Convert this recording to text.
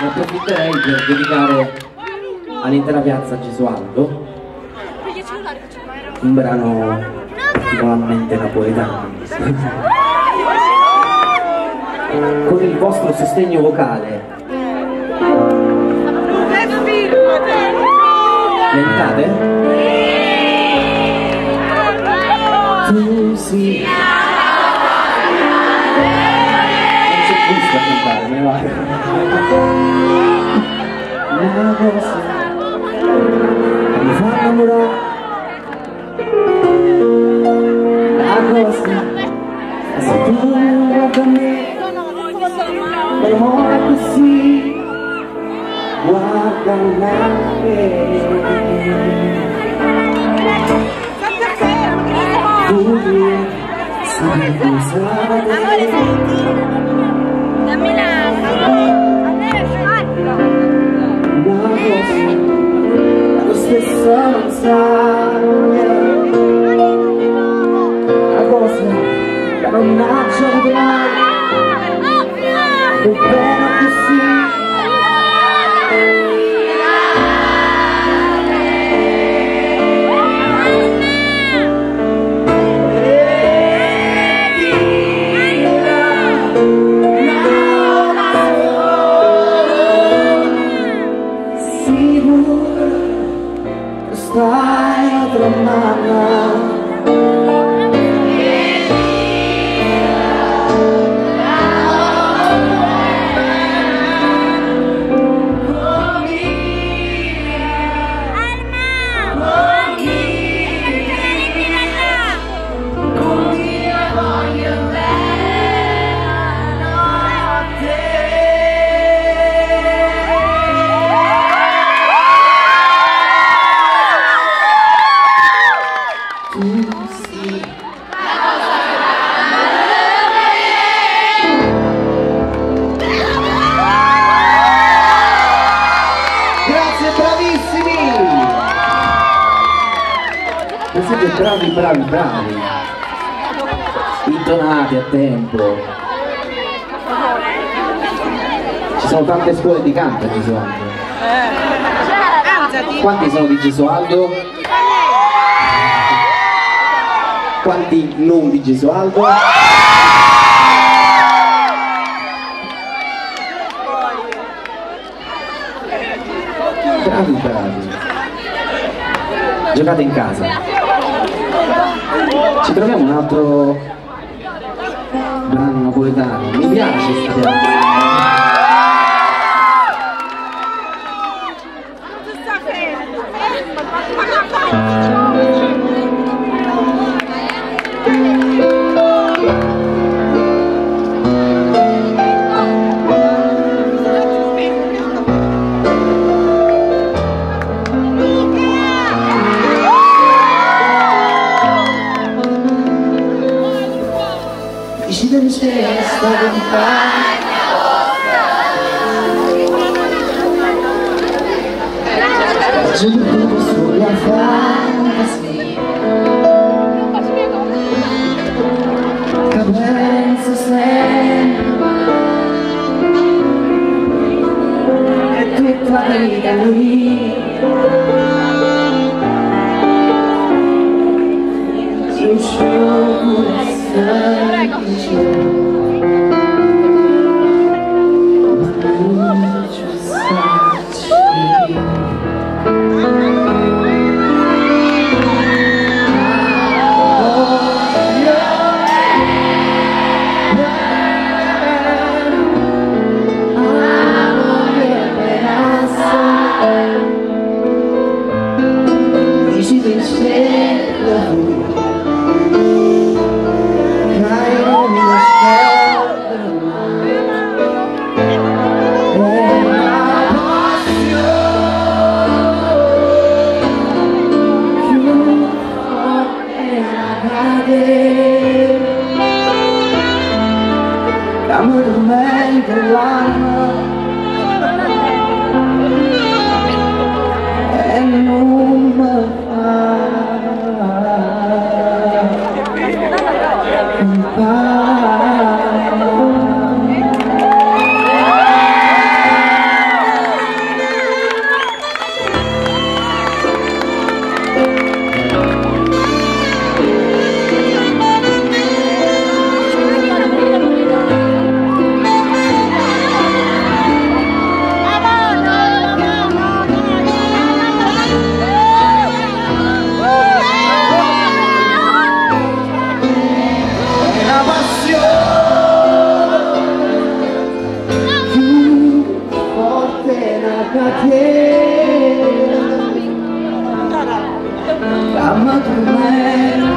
Ne approfitterei per dedicare all'intera piazza Gesualdo un brano particolarmente napoletano. Con il vostro sostegno vocale. Lentate? Tu sì. Non c'è gusto a cantare, me ne vado. Una cosa mi fa innamorare. La cosa se tu guarda me, l'amore così, guarda me. Tu sai cosa dammi la lo stesso non sa, la cosa che non nasce mai, è bene così. Stai tramando siete bravi, intonati a tempo. Ci sono tante scuole di canto a Gesualdo. Quanti sono di Gesualdo? Quanti non di Gesualdo? Bravi. Giocate in casa. Ci troviamo un altro brano napoletano. Mi piace sta piazza. Dove sei sta compagna vostra, giuro sulla fantasia, che penso sempre, è tutta la vita mia. Io scioglie Cielo, Chiama tu me